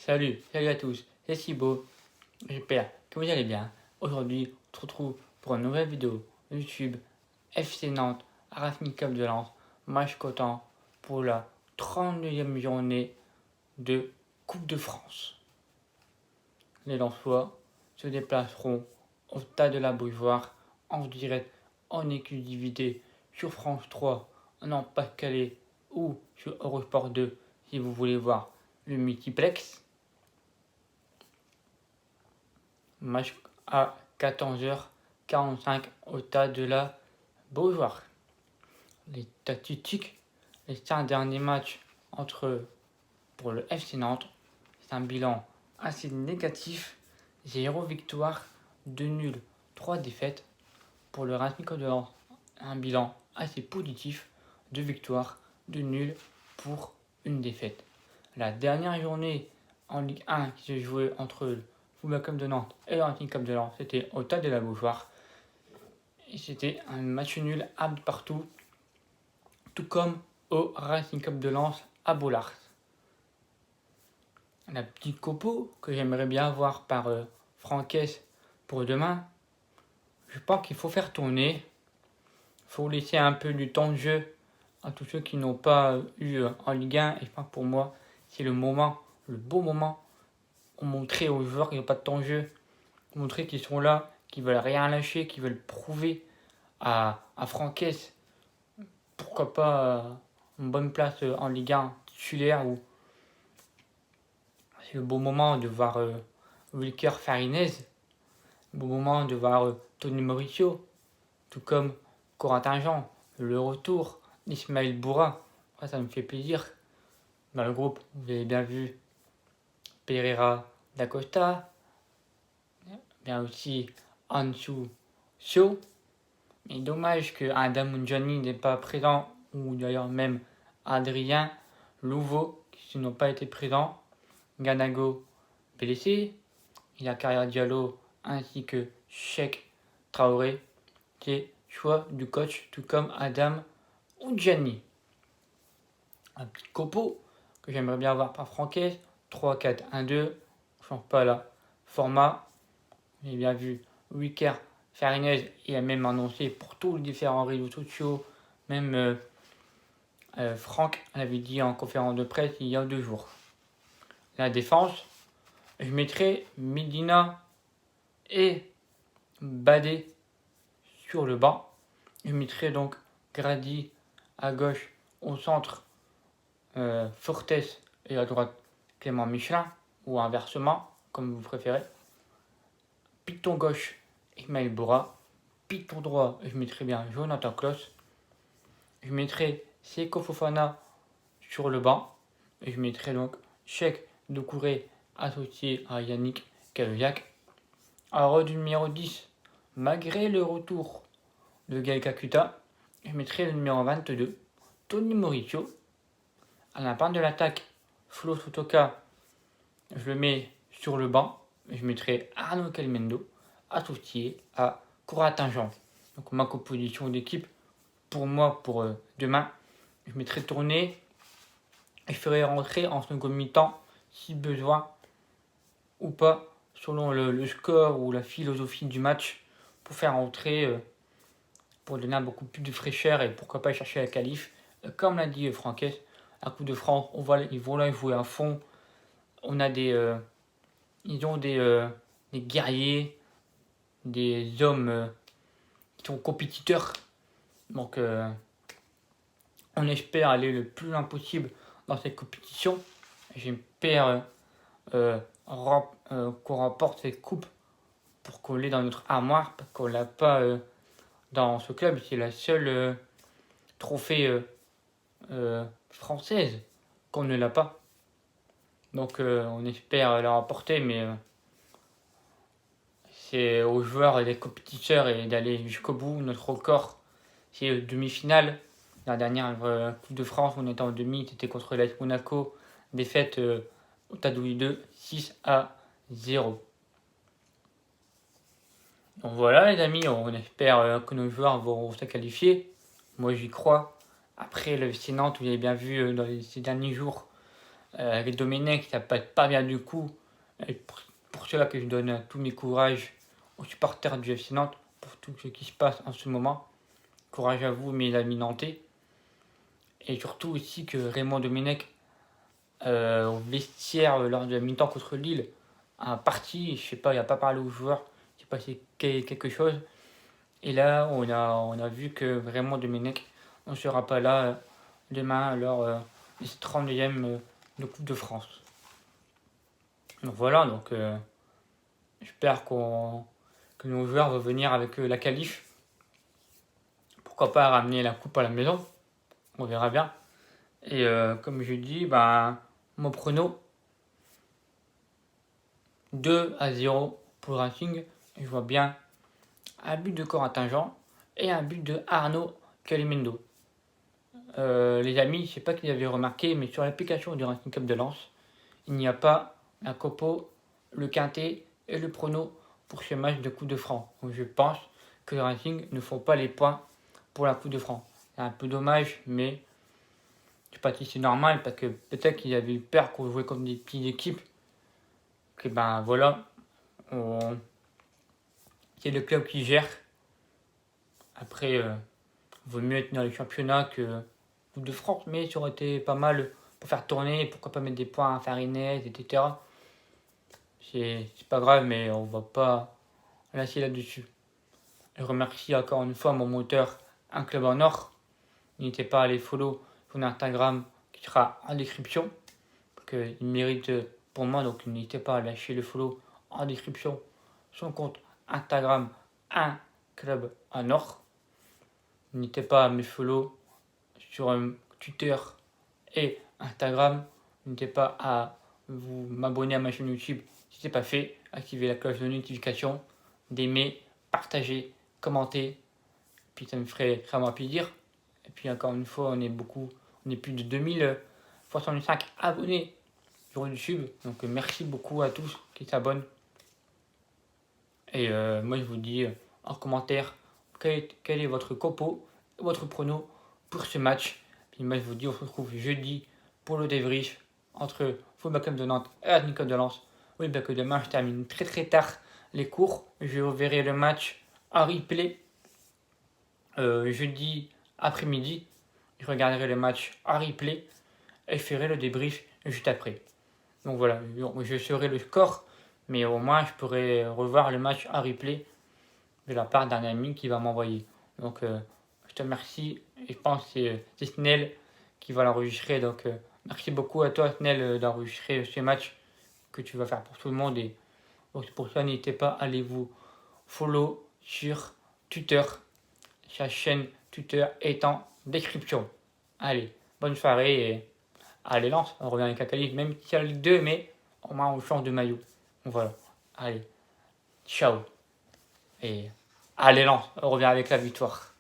Salut à tous, c'est Thibaut, j'espère que vous allez bien. Aujourd'hui, on se retrouve pour une nouvelle vidéo YouTube FC Nantes, Racing Club de Lens, match cotant pour la 32e journée de Coupe de France. Les Lensois se déplaceront au stade de la Beaujoire en direct, en exclusivité sur France 3, en Pas-de-Calais ou sur Eurosport 2 si vous voulez voir le multiplex. Match à 14h45 au stade de la Beaujoire. Les statistiques, les 5 derniers matchs pour le FC Nantes, c'est un bilan assez négatif. 0 victoire, 2 nuls, 3 défaites. Pour le Racing Club de Lens, un bilan assez positif, 2 victoires, 2 nuls pour une défaite. La dernière journée en Ligue 1 qui se jouait entre le Football Club de Nantes et le Racing Club de Lens, c'était au stade de la Beaujoire. Et c'était un match nul à partout, tout comme au Racing Club de Lens à Bollard. La petite copo que j'aimerais bien avoir par Franquès pour demain, je pense qu'il faut faire tourner. Il faut laisser un peu du temps de jeu à tous ceux qui n'ont pas eu en Ligue 1. Et je pense pour moi, c'est le bon moment pour montrer aux joueurs qui n'ont pas de temps de jeu, montrer qu'ils sont là, qu'ils veulent rien lâcher, qu'ils veulent prouver à Franquès, pourquoi pas une bonne place en Ligue 1 titulaire. Ou c'est le bon moment de voir Wilker Farinez, le bon moment de voir Tony Mauricio, tout comme Corentin Jean, le retour d'Ismaël Boura. Ça me fait plaisir. Dans le groupe, vous avez bien vu Pereira d'Acosta, bien aussi Ansu Sio. Mais dommage que Adam Mounjani n'est pas présent, ou d'ailleurs même Adrien Louveau qui n'ont pas été présents. Ganago blessé. Il y a Carrière Diallo ainsi que Cheikh Traoré. C'est choix du coach, tout comme Adam Mounjani. Un petit copo que j'aimerais bien avoir par Franquet. 3-4-1-2. On ne change pas la format. Vous avez bien vu Wicker Farinez, il a même annoncé pour tous les différents réseaux sociaux, même Franck l'avait dit en conférence de presse il y a 2 jours. La défense, je mettrai Medina et Badé sur le banc. Je mettrai donc Grady à gauche, au centre Fortes et à droite Clément Michelin, ou inversement, comme vous préférez. Piton gauche, Ismaël Boura. Piton droit, je mettrai bien Jonathan Klaus. Je mettrai Seko Fofana sur le banc. Et je mettrai donc Cheikh Doucouré associé à Yannick Caloyac. Alors du numéro 10, malgré le retour de Gaël Kakuta, je mettrai le numéro 22, Tony Mauricio. À la pointe de l'attaque, Flo Sotoka, je le mets sur le banc. Je mettrai Arnaud Calmendo associé à Corentin Jean. Donc ma composition d'équipe pour moi, pour demain, je mettrai tourner et je ferai rentrer en second mi-temps si besoin ou pas, selon le score ou la philosophie du match, pour faire rentrer, pour donner beaucoup plus de fraîcheur et pourquoi pas chercher la qualif. Comme l'a dit Franquès, à Coupe de France, ils vont là jouer à fond. On a ils ont des guerriers, des hommes qui sont compétiteurs. Donc on espère aller le plus loin possible dans cette compétition. J'espère qu'on remporte cette coupe pour qu'on l'ait dans notre armoire, parce qu'on ne l'a pas dans ce club. C'est la seule trophée française qu'on ne l'a pas. Donc on espère la remporter, mais c'est aux joueurs et les compétiteurs et d'aller jusqu'au bout. Notre record, c'est demi-finale. La dernière Coupe de France, on était en demi, c'était contre l'AS Monaco, défaite au Tadouille 2, 6-0. Donc voilà les amis, on espère que nos joueurs vont se qualifier. Moi j'y crois. Après le FC Nantes, vous avez bien vu dans ces derniers jours, Domenech, ça passe pas bien du coup. Et pour cela que je donne tous mes courages aux supporters du FC Nantes pour tout ce qui se passe en ce moment. Courage à vous, mes amis nantais. Et surtout aussi que Raymond Domenech, au vestiaire lors de la mi-temps contre Lille, a parti, je sais pas, il n'a pas parlé aux joueurs, il s'est passé quelque chose. Et là, on a vu que Raymond Domenech ne sera pas là demain lors des 32e de Coupe de France. Donc voilà, donc j'espère que nos joueurs vont venir avec la qualif. Pourquoi pas ramener la coupe à la maison, on verra bien. Et comme je dis, mon prono 2-0 pour le Racing. Je vois bien un but de Corentin Jean et un but de Arnaud Calimendo. Les amis, je ne sais pas si vous avez remarqué, mais sur l'application du Racing Club de Lens, il n'y a pas la copo, le quintet et le prono pour ce match de Coupe de France. Donc je pense que le Racing ne font pas les points pour la Coupe de France. C'est un peu dommage, mais je ne sais pas si c'est normal, parce que peut-être qu'ils avaient eu peur qu'on jouait comme des petites équipes. Que voilà, c'est le club qui gère. Après, vaut mieux être dans les championnats que Coupe de France, mais ça aurait été pas mal pour faire tourner, pourquoi pas mettre des points à Farinez, etc. C'est pas grave, mais on va pas lâcher là-dessus. Je remercie encore une fois mon moteur Un Club en Or. N'hésitez pas à aller follow son Instagram qui sera en description, parce qu'il mérite pour moi, donc n'hésitez pas à lâcher le follow en description. Son compte Instagram Un Club en Or. N'hésitez pas à me follow sur Twitter et Instagram. N'hésitez pas à vous m'abonner à ma chaîne YouTube si ce n'est pas fait. Activez la cloche de notification, d'aimer, partager, commenter. Puis ça me ferait vraiment plaisir. Et puis encore une fois, on est plus de 2065 abonnés sur YouTube. Donc merci beaucoup à tous qui s'abonnent. Et moi je vous dis en commentaire quel est votre copo, votre prono pour ce match. Puis moi je vous dis on se retrouve jeudi pour le débrief entre Football Club de Nantes et Racing Club de Lens. Oui, que demain je termine très tard les cours. Je reverrai le match en replay jeudi après-midi. Je regarderai le match en replay et je ferai le débrief juste après. Donc voilà, je saurai le score, mais au moins je pourrai revoir le match en replay de la part d'un ami qui va m'envoyer. Donc je te remercie et je pense que c'est Snell qui va l'enregistrer. Donc merci beaucoup à toi Snell d'enregistrer ce match que tu vas faire pour tout le monde. Et donc, pour ça, n'hésitez pas à aller vous follow sur Twitter. Sa chaîne Twitter est en description. Allez, bonne soirée et allez lance, on revient avec la qualif, même si c'est la Ligue 2, mais au moins on change de maillot. Donc voilà, allez, ciao. Et allez lance, on revient avec la victoire.